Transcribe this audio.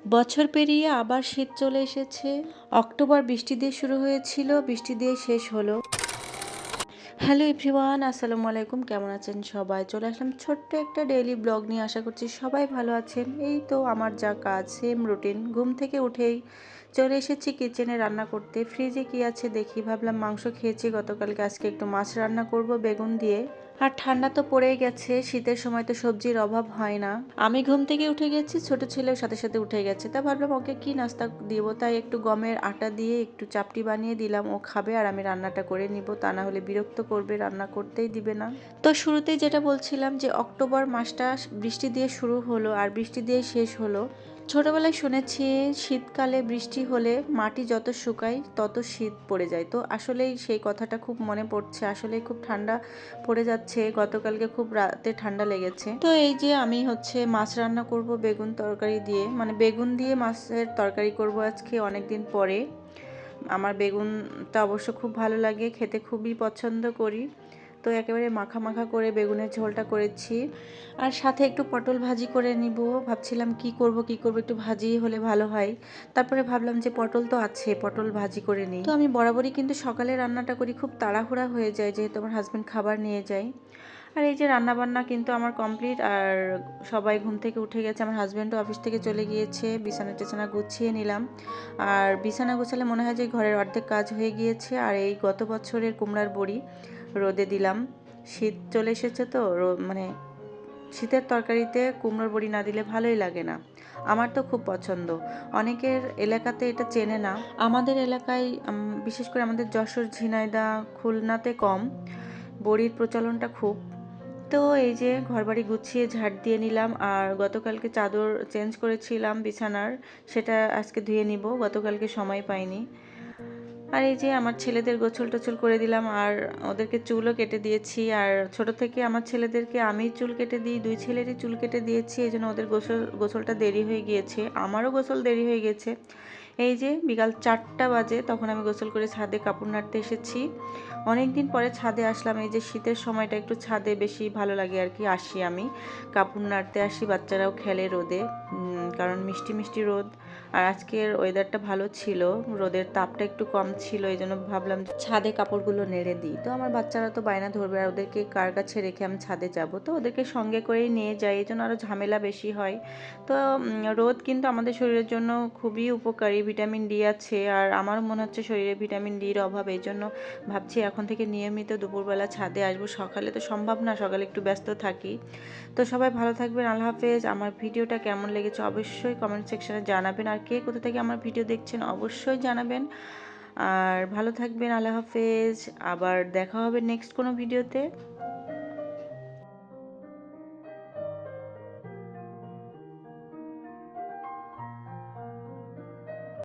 বছর পেরিয়ে আবার শীত চলে এসেছে। অক্টোবর বৃষ্টি দিয়ে শুরু হয়েছিল, বৃষ্টি দিয়ে শেষ হলো। হ্যালো এভরিওয়ান, আসসালামু আলাইকুম। কেমন আছেন সবাই? চলে আসলাম ছোট্ট একটা ডেইলি ব্লগ নিয়ে। আশা করছি সবাই ভালো আছেন। এই তো আমার যা কাজ, সেম রুটিন। ঘুম থেকে উঠেই চলে এসেছি কিচেনে রান্না করতে। ফ্রিজে কি আছে দেখি, ভাবলাম মাংস খেয়েছি গতকালকে, আজকে একটু মাছ রান্না করব বেগুন দিয়ে। আর ঠান্ডা তো পড়েই গেছে, শীতের সময় তো সবজির অভাব হয় না। আমি ঘুম থেকে উঠে গেছি, ছোট ছেলেও সাথে সাথে উঠে গেছে। তা ভাবলাম ওকে কি নাস্তা দিব, তাই একটু গমের আটা দিয়ে একটু চাপটি বানিয়ে দিলাম। ও খাবে আর আমি রান্নাটা করে নিব, তা না হলে বিরক্ত করবে, রান্না করতেই দিবে না। তো শুরুতেই যেটা বলছিলাম যে অক্টোবর মাসটা বৃষ্টি দিয়ে শুরু হলো আর বৃষ্টি দিয়ে শেষ হলো। ছোটবেলায় শুনেছি শীতকালে বৃষ্টি হলে মাটি যত শুকায় তত শীত পড়ে যায়। তো আসলেই সেই কথাটা খুব মনে পড়ছে। আসলেই খুব ঠান্ডা পড়ে যাচ্ছে, গতকালকে খুব রাতে ঠান্ডা লেগেছে। তো এই যে আমি মাছ রান্না করব বেগুন তরকারি দিয়ে, মানে বেগুন দিয়ে মাছের তরকারি করব আজকে অনেকদিন পরে। আমার বেগুনটা অবশ্য খুব ভালো লাগে খেতে, খুবই পছন্দ করি। তো একেবারে মাখা মাখা করে বেগুনের ঝোলটা করেছি, আর সাথে একটু পটল ভাজি করে নিব। ভাবছিলাম কি করব একটু ভাজি হলে ভালো হয়। তারপরে ভাবলাম যে পটল তো আছে, পটল ভাজি করে নিই। তো আমি বরাবরই কিন্তু সকালে রান্নাটা করি, খুব তাড়াহুড়া হয়ে যায় যেহেতু আমার হাজব্যান্ড খাবার নিয়ে যায়। আর এই যে রান্নাবান্না কিন্তু আমার কমপ্লিট, আর সবাই ঘুম থেকে উঠে গেছে। আমার হাজব্যান্ডও অফিস থেকে চলে গিয়েছে। বিছানা টিছানা গুছিয়ে নিলাম। আর বিছানা গোছালে মনে হয় যে ঘরের অর্ধেক কাজ হয়ে গিয়েছে। আর এই গত বছরের কুমড়ার বড়ি রোদে দিলাম। শীত চলে এসেছে তো, মানে শীতের তরকারিতে কুমড়োর বড়ি না দিলে ভালোই লাগে না। আমার তো খুব পছন্দ। অনেকের এলাকাতে এটা চেনে না, আমাদের এলাকায় বিশেষ করে আমাদের যশোর, ঝিনাইদহ, খুলনাতে কম, বড়ির প্রচলনটা খুব। তো এই যে ঘরবাড়ি গুছিয়ে ঝাড় দিয়ে নিলাম। আর গতকালকে চাদর চেঞ্জ করেছিলাম বিছানার, সেটা আজকে ধুয়ে নিব, গতকালকে সময় পাইনি। আর এই যে আমার ছেলেদের গোসল টোছল করে দিলাম, আর ওদেরকে চুলও কেটে দিয়েছি। আর ছোট থেকে আমার ছেলেদেরকে আমি চুল কেটে দিই, দুই ছেলেরই চুল কেটে দিয়েছি, এই জন্য ওদের গোসলটা দেরি হয়ে গিয়েছে, আমারও গোসল দেরি হয়ে গেছে। এই যে বিকাল 4টা বাজে, তখন আমি গোসল করে ছাদে কাপড় নাড়তে এসেছি। অনেক দিন পরে ছাদে আসলাম। এই যে শীতের সময়টা একটু ছাদে বেশি ভালো লাগে আর কি, আসি আমি কাপড় নাড়তে আসি, বাচ্চারাও খেলে রোদে, কারণ মিষ্টি মিষ্টি রোদ। আর আজকের ওয়েদারটা ভালো ছিল, রোদের তাপটা একটু কম ছিল, এই জন্য ভাবলাম ছাদে কাপড়গুলো নেড়ে দিই। তো আমার বাচ্চারা তো বায়না ধরবে, আর ওদেরকে কার কাছে রেখে আমি ছাদে যাব, তো ওদেরকে সঙ্গে করেই নিয়ে যাই, এই জন্য আরও ঝামেলা বেশি হয়। তো রোদ কিন্তু আমাদের শরীরের জন্য খুবই উপকারী, ভিটামিন ডি আছে। আর আমারও মনে হচ্ছে শরীরে ভিটামিন ডির অভাব, এই জন্য ভাবছি এখন থেকে নিয়মিত দুপুরবেলা ছাদে আসবো। সকালে তো সম্ভব না, সকালে একটু ব্যস্ত থাকি। তো সবাই ভালো থাকবেন, আল্লাহ হাফেজ। আমার ভিডিওটা কেমন লেগেছে অবশ্যই কমেন্ট সেকশনে জানাবেন, আর কে কোথা থেকে আমার ভিডিও দেখছেন অবশ্যই জানাবেন। আর ভালো থাকবেন, আল্লাহ হাফেজ। আবার দেখা হবে নেক্সট কোনো ভিডিওতে।